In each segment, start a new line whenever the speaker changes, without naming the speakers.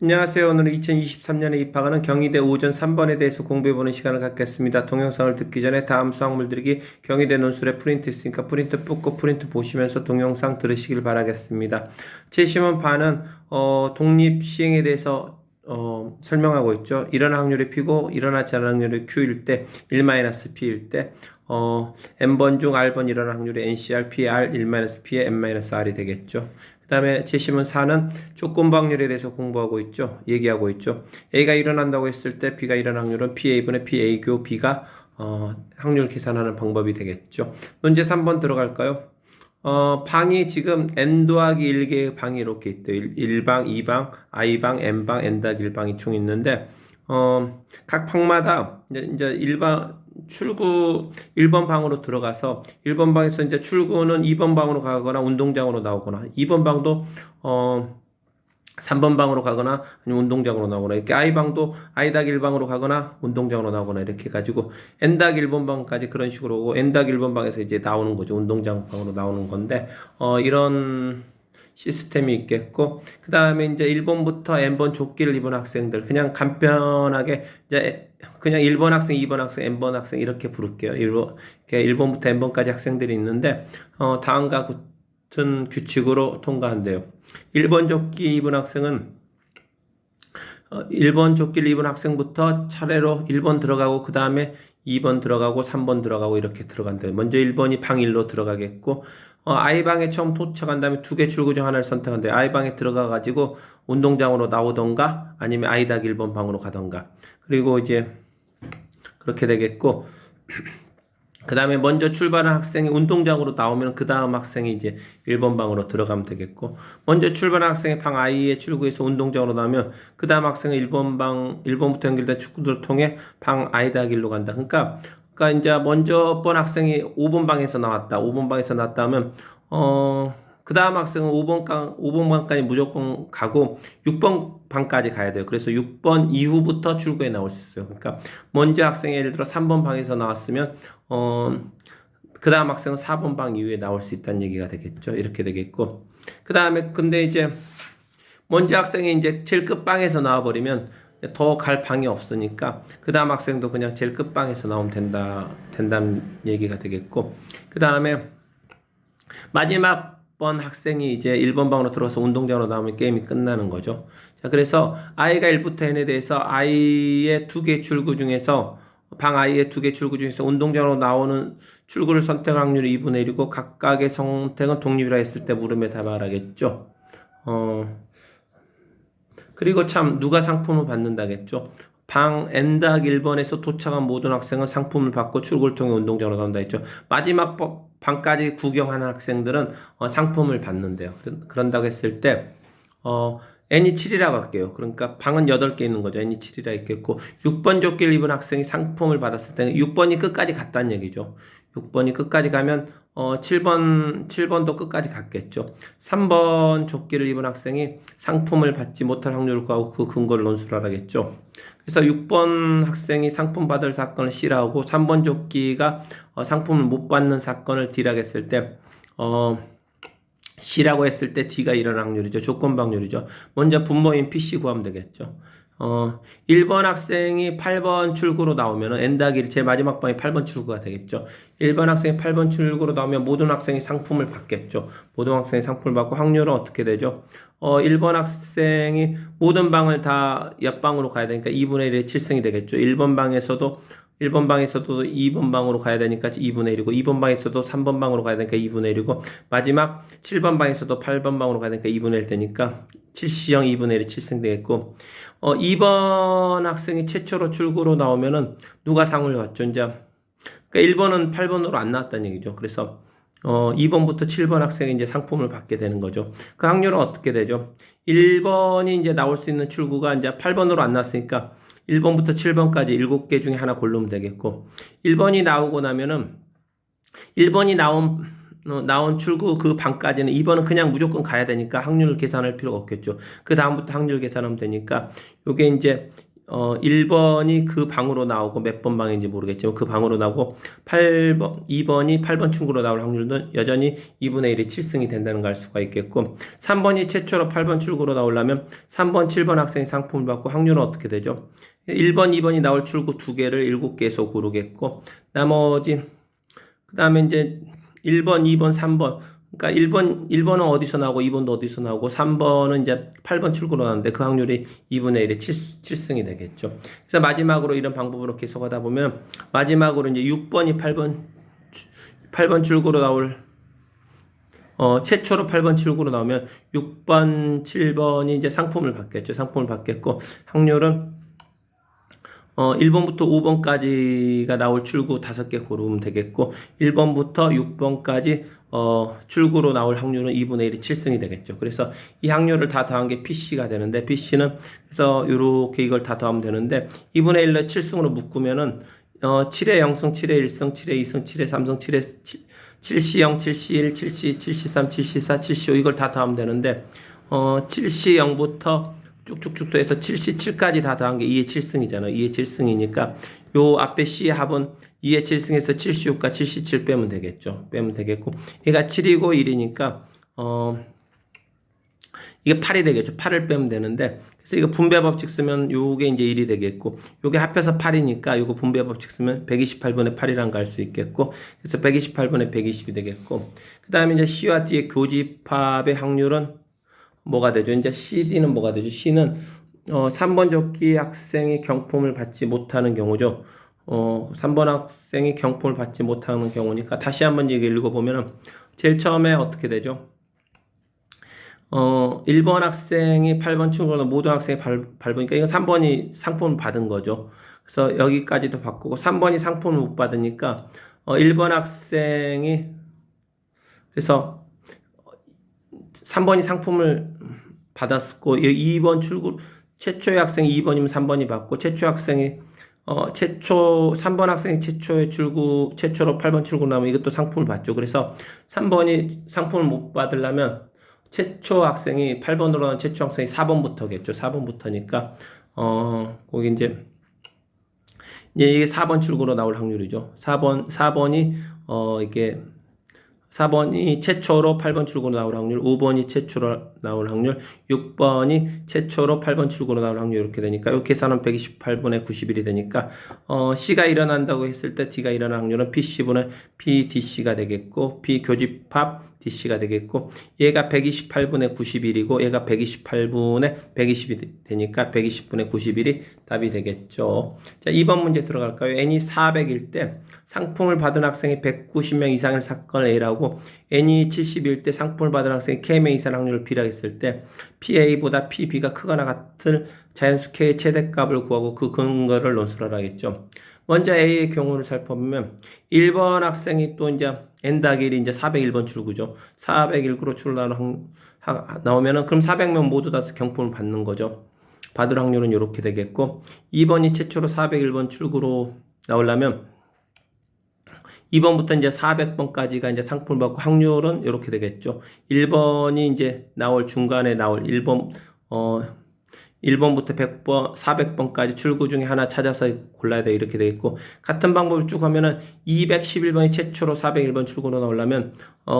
안녕하세요. 오늘은 2023년에 입학하는 경희대 오전 3번에 대해서 공부해보는 시간을 갖겠습니다. 동영상을 듣기 전에 다음 수학물 들이기 경희대 논술에 프린트 있으니까 프린트 뽑고 프린트 보시면서 동영상 들으시길 바라겠습니다. 제시문 반은 독립시행에 대해서 설명하고 있죠. 일어날 확률이 P고 일어나지 않을 확률이 Q일 때 1-P일 때 N번 중 R번 일어날 확률이 NCR, PR, 1-P에 N-R이 되겠죠. 그 다음에 제시문 4는 조건부 확률에 대해서 공부하고 있죠. 얘기하고 있죠. A가 일어난다고 했을 때 B가 일어날 확률은 PA분의 PA교 B가 확률 계산하는 방법이 되겠죠. 문제 3번 들어갈까요? 방이 지금 n 더하기 1개의 방이 이렇게 있대요. 1방, 2방, i방, n방, n 더하기 1방이 총 있는데 각 방마다 이제 1번 방으로 들어가서 1번 방에서 이제 출구는 2번 방으로 가거나 운동장으로 나오거나 2번 방도 3번 방으로 가거나 아니면 운동장으로 나오거나 이렇게 i방도 i-1방으로 가거나 운동장으로 나오거나 이렇게 해가지고 n-1번 방까지 그런 식으로 오고 n-1번 방에서 이제 나오는 거죠. 운동장 방으로 나오는 건데 이런 시스템이 있겠고 그 다음에 이제 1번부터 n번 조끼를 입은 학생들 그냥 간편하게 이제 그냥 1번 학생, 2번 학생, n번 학생 이렇게 부를게요. 1번부터 n번까지 학생들이 있는데 다음과 같은 규칙으로 통과한대요. 1번 조끼 입은 학생은 1번 조끼를 입은 학생부터 차례로 1번 들어가고 그 다음에 2번 들어가고 3번 들어가고 이렇게 들어간대요. 먼저 1번이 방 1로 들어가겠고 I방에 처음 도착한 다음에 두 개 출구 중 하나를 선택한대요. I방에 들어가가지고 운동장으로 나오던가 아니면 I-1번 방으로 가던가 그리고 이제 그렇게 되겠고 그 다음에 먼저 출발한 학생이 운동장으로 나오면 그 다음 학생이 이제 1번 방으로 들어가면 되겠고 먼저 출발한 학생이 방 I의 출구에서 운동장으로 나오면 그 다음 학생은 1번부터 연결된 출구를 통해 방 I-1로 간다. 그러니까 이제 먼저 번 학생이 5번 방에서 나왔다. 5번 방에서 나왔다 하면 그 다음 학생은 5번 방까지 무조건 가고 6번 방까지 가야 돼요. 그래서 6번 이후부터 출구에 나올 수 있어요. 그러니까 먼저 학생이 예를 들어 3번 방에서 나왔으면 그 다음 학생은 4번 방 이후에 나올 수 있다는 얘기가 되겠죠. 이렇게 되겠고 그 다음에 근데 이제 먼저 학생이 이제 제일 끝방에서 나와버리면 더 갈 방이 없으니까 그 다음 학생도 그냥 제일 끝방에서 나오면 된다는 얘기가 되겠고 그 다음에 마지막 번 학생이 이제 1번 방으로 들어와서 운동장으로 나오면 게임이 끝나는 거죠. 자, 그래서 i가 1부터 n에 대해서 i의 두 개 출구 중에서 방 i의 두 개 출구 중에서 운동장으로 나오는 출구를 선택할 확률이 2분의 1이고 각각의 선택은 독립이라 했을 때 물음에 답하라겠죠. 그리고 참 누가 상품을 받는다겠죠. 방 n-1번에서 도착한 모든 학생은 상품을 받고 출구를 통해 운동장으로 나온다 했죠. 마지막 방까지 구경하는 학생들은 상품을 받는데요. 그런다고 했을 때 n이 7이라고 할게요. 그러니까 방은 8개 있는 거죠. n이 7이라 있겠고 6번 조끼를 입은 학생이 상품을 받았을 때는 6번이 끝까지 갔다는 얘기죠. 6번이 끝까지 가면 7번도 끝까지 갔겠죠. 3번 조끼를 입은 학생이 상품을 받지 못할 확률을 구하고 그 근거를 논술하라겠죠. 그래서 6번 학생이 상품 받을 사건을 C라고 3번 조끼가 상품을 못 받는 사건을 D라고 했을 때 C라고 했을 때 D가 일어날 확률이죠. 조건 방률이죠. 먼저 분모인 PC 구하면 되겠죠. 1번 학생이 8번 출구로 나오면은 N-1 제 마지막 방이 8번 출구가 되겠죠. 1번 학생이 8번 출구로 나오면 모든 학생이 상품을 받겠죠. 모든 학생이 상품을 받고 확률은 어떻게 되죠? 1번 학생이 모든 방을 다 옆방으로 가야 되니까 2분의 1의 7승이 되겠죠. 1번 방에서도 2번 방으로 가야 되니까 2분의 1이고 2번 방에서도 3번 방으로 가야 되니까 2분의 1이고 마지막 7번 방에서도 8번 방으로 가야 되니까 2분의 1 되니까 7시형 2분의 1이 7승 되겠고 2번 학생이 최초로 출구로 나오면은 누가 상을 받죠? 이제 그러니까 1번은 8번으로 안 나왔다는 얘기죠. 그래서 2번부터 7번 학생이 이제 상품을 받게 되는 거죠. 그 확률은 어떻게 되죠? 1번이 이제 나올 수 있는 출구가 이제 8번으로 안 나왔으니까 1번부터 7번까지 7개 중에 하나 고르면 되겠고 1번이 나오고 나면은 1번이 나온 출구 그 방까지는 2번은 그냥 무조건 가야 되니까 확률 계산할 필요가 없겠죠. 그 다음부터 확률 계산하면 되니까 요게 이제 1번이 그 방으로 나오고 몇 번 방인지 모르겠지만 그 방으로 나오고 2번이 8번 출구로 나올 확률은 여전히 2분의 1이 7승이 된다는 걸 알 수가 있겠고 3번이 최초로 8번 출구로 나오려면 3번, 7번 학생이 상품을 받고 확률은 어떻게 되죠? 1번, 2번이 나올 출구 2개를 7개에서 고르겠고 나머지 그 다음에 이제 1번, 2번, 3번 그러니까 1번은 어디서 나오고 2번도 어디서 나오고 3번은 이제 8번 출구로 나오는데 그 확률이 2분의 1의 7승이 되겠죠. 그래서 마지막으로 이런 방법으로 계속 하다 보면 마지막으로 이제 6번이 8번 출구로 나올 최초로 8번 출구로 나오면 6번, 7번이 이제 상품을 받겠죠. 상품을 받겠고 확률은 1번부터 5번까지가 나올 출구 5개 고르면 되겠고 1번부터 6번까지 출구로 나올 확률은 2분의 1이 7승이 되겠죠. 그래서 이 확률을 다 더한 게 PC가 되는데 PC는 그래서 이렇게 이걸 다 더하면 되는데 2분의 1로 7승으로 묶으면은 7의 0승, 7의 1승, 7의 2승, 7의 3승, 7시 0, 7시 1, 7시 7시 3, 7시 4, 7시 5 이걸 다 더하면 되는데 7시 0부터 쭉쭉쭉 더해서 7시 7까지 다 더한 게 2의 7승이잖아요. 2의 7승이니까 요 앞에 C의 합은 2의 7승에서 7시 6과 7시 7 빼면 되겠죠. 빼면 되겠고 얘가 7이고 1이니까 이게 8이 되겠죠. 8을 빼면 되는데 그래서 이거 분배 법칙 쓰면 요게 이제 1이 되겠고 요게 합해서 8이니까 요거 분배 법칙 쓰면 128분의 8이란 거 알 수 있겠고 그래서 128분의 120이 되겠고 그 다음에 이제 C와 D의 교집합의 확률은 뭐가 되죠? 이제 CD는 뭐가 되죠? C는 3번 조끼 학생이 경품을 받지 못하는 경우죠. 3번 학생이 경품을 받지 못하는 경우니까 다시 한번 얘기 읽어보면은 제일 처음에 어떻게 되죠? 1번 학생이 8번 출구로 모든 학생이 밟으니까 이건 3번이 상품을 받은 거죠. 그래서 여기까지도 바꾸고 3번이 상품을 못 받으니까 1번 학생이 그래서 3번이 상품을 받았고 2번 출구 최초의 학생이 2번이면 3번이 받고 최초 학생이 3번 학생이 최초의 출구 최초로 8번 출구 나오면 이것도 상품을 받죠. 그래서 3번이 상품을 못 받으려면 최초 학생이 8번으로 나온 최초 학생이 4번부터겠죠. 4번부터니까 거기 이제 이게 4번 출구로 나올 확률이죠. 4번이 이게 4번이 최초로 8번 출구로 나올 확률, 5번이 최초로 나올 확률, 6번이 최초로 8번 출구로 나올 확률 이렇게 되니까 이 계산은 128분의 91이 되니까 C가 일어난다고 했을 때 D가 일어날 확률은 PC분의 PDC가 되겠고 P 교집합 DC가 되겠고 얘가 128분의 91이고 얘가 128분의 120이 되니까 120분의 91이 답이 되겠죠. 자, 2번 문제 들어갈까요? N이 400일 때 상품을 받은 학생이 190명 이상을 사건 A라고 N이 70일 때 상품을 받은 학생이 K명 이상 확률을 B라고 했을 때 PA보다 PB가 크거나 같은 자연수 K의 최대값을 구하고 그 근거를 논술하라 했죠. 먼저 A의 경우를 살펴보면 1번 학생이 또 이제 N-1이 이제 401번 출구죠. 401구로 출구 나오면은 그럼 400명 모두 다 경품을 받는 거죠. 받을 확률은 이렇게 되겠고 2번이 최초로 401번 출구로 나오려면 2번부터 이제 400번까지가 이제 상품을 받고 확률은 이렇게 되겠죠. 1번이 이제 중간에 나올 1번부터 100번, 400번까지 출구 중에 하나 찾아서 골라야 돼. 이렇게 되겠고. 같은 방법을 쭉 하면은 211번이 최초로 401번 출구로 나오려면,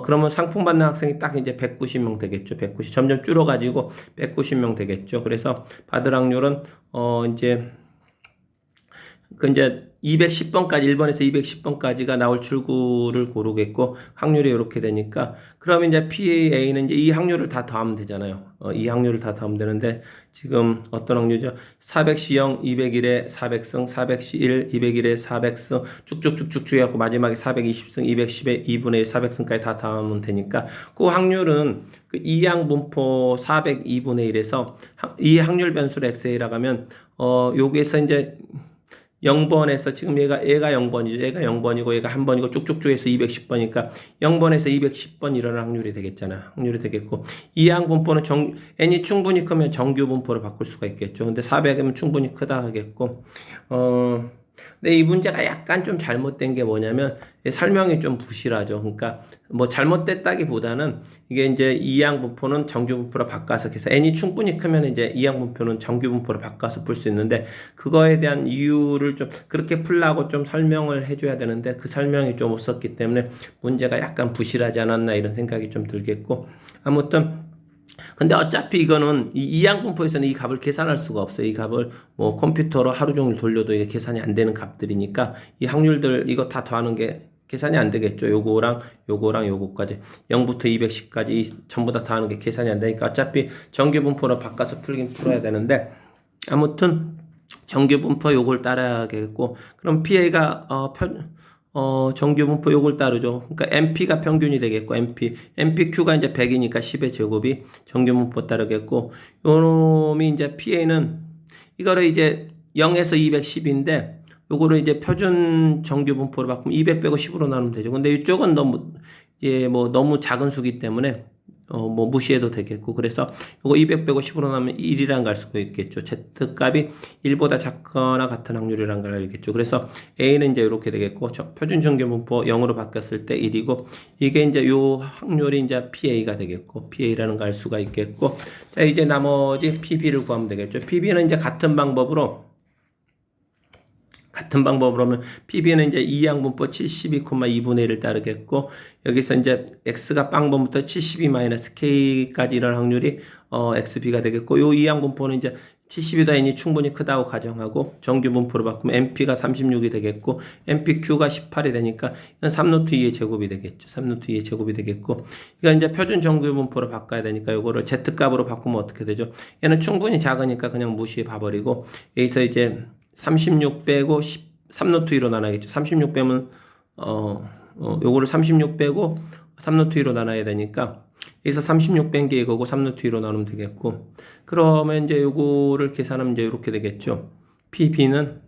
그러면 상품 받는 학생이 딱 이제 190명 되겠죠. 190. 점점 줄어가지고 190명 되겠죠. 그래서 받을 확률은, 이제 210번까지 1번에서 210번까지가 나올 출구를 고르겠고 확률이 이렇게 되니까 그럼 이제 PA는 이제 이 확률을 다 더하면 되잖아요. 이 확률을 다 더하면 되는데 지금 어떤 확률이죠? 400시 0, 201에 400승, 400시 1, 201에 400승 쭉쭉쭉쭉 해갖고 마지막에 420승, 210에 2분의 1, 400승까지 다 더하면 되니까 그 확률은 그 이항분포 402분의 1에서 이 확률 변수를 XA라고 하면 여기에서 이제 0번에서 지금 얘가 0번이죠. 얘가 0번이고 얘가 1번이고 쭉쭉쭉 해서 210번이니까 0번에서 210번 일어날 확률이 되겠잖아. 확률이 되겠고 이항 분포는 n이 충분히 크면 정규 분포로 바꿀 수가 있겠죠. 근데 400이면 충분히 크다 하겠고 근데 이 문제가 약간 좀 잘못된 게 뭐냐면 설명이 좀 부실하죠. 그러니까 뭐 잘못됐다기보다는 이게 이제 이항분포는 정규분포로 바꿔서 계산 n이 충분히 크면 이제 이항분포는 정규분포로 바꿔서 풀 수 있는데 그거에 대한 이유를 좀 그렇게 풀라고 좀 설명을 해줘야 되는데 그 설명이 좀 없었기 때문에 문제가 약간 부실하지 않았나 이런 생각이 좀 들겠고 아무튼 근데 어차피 이거는 이 이항분포에서는 이 값을 계산할 수가 없어요. 이 값을 뭐 컴퓨터로 하루 종일 돌려도 이게 계산이 안 되는 값들이니까 이 확률들 이거 다 더하는 게 계산이 안 되겠죠. 요거랑 요거랑 요거까지 0부터 210까지 전부 다 더하는 게 계산이 안 되니까 어차피 정규분포로 바꿔서 풀긴 풀어야 되는데 아무튼 정규분포 요걸 따라야겠고 그럼 PA가 정규분포 요걸 따르죠. 그러니까 MP가 평균이 되겠고, MPQ가 이제 100이니까 10의 제곱이 정규분포 따르겠고, 요 놈이 이제 PA는 이거를 이제 0에서 210인데, 요거를 이제 표준 정규분포로 바꾸면 200 빼고 10으로 나누면 되죠. 근데 이쪽은 너무, 너무 작은 수기 때문에, 뭐 무시해도 되겠고 그래서 이거 200 빼고 10으로 나면 1이란 갈 수가 있겠죠. Z값이 1보다 작거나 같은 확률이란 걸 알겠죠. 그래서 A는 이제 이렇게 되겠고 표준 정규분포 0으로 바뀌었을 때 1이고 이게 이제 요 확률이 이제 PA가 되겠고 PA라는 걸 알 수가 있겠고 자 이제 나머지 PB를 구하면 되겠죠. PB는 이제 같은 방법으로 하면 PB는 이제 이항분포 72,2분의 1을 따르겠고 여기서 이제 X가 빵번부터 72-K까지 이런 확률이 XB가 되겠고 요 이항분포는 이제 72다 n이 충분히 크다고 가정하고 정규분포로 바꾸면 MP가 36이 되겠고 MPQ가 18이 되니까 이건 3루트 2의 제곱이 되겠죠. 3루트 2의 제곱이 되겠고 이건 이제 표준 정규분포로 바꿔야 되니까 요거를 Z값으로 바꾸면 어떻게 되죠? 얘는 충분히 작으니까 그냥 무시해 봐버리고 여기서 이제 36 빼고 3루트 2로 나눠야겠죠. 36 빼면 요거를 36 빼고 3루트 2로 나눠야 되니까 여기서 36 뺀 게 이거고 3루트 2로 나누면 되겠고 그러면 이제 요거를 계산하면 이제 이렇게 되겠죠. PB는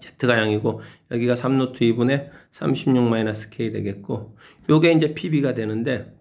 Z가 0이고 여기가 3루트 2분의 36-K 되겠고 요게 이제 PB가 되는데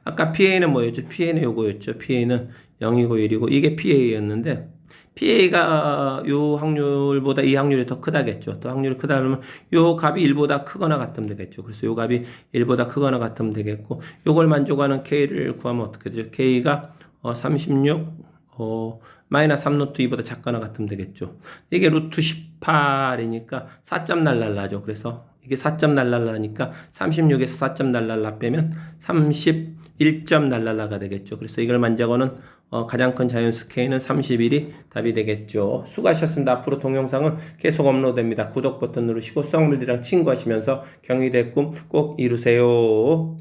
아까 PA는 뭐였죠? PA는 요거였죠. PA는 0이고 1이고 이게 PA였는데 PA가 요 확률보다 이 확률이 더 크다겠죠. 더 확률이 크다 그러면 요 값이 1보다 크거나 같으면 되겠죠. 그래서 요 값이 1보다 크거나 같으면 되겠고 요걸 만족하는 K를 구하면 어떻게 되죠? K가 36 마이너스 3루트 2보다 작거나 같으면 되겠죠. 이게 루트 18이니까 4점 날랄라죠. 그래서 이게 4점 날랄라니까 36에서 4점 날랄라 빼면 31점 날랄라가 되겠죠. 그래서 이걸 만족하는 가장 큰 자연수 K는 31이 답이 되겠죠. 수고하셨습니다. 앞으로 동영상은 계속 업로드됩니다. 구독 버튼 누르시고 수학물들이랑 친구하시면서 경희대 꿈 꼭 이루세요.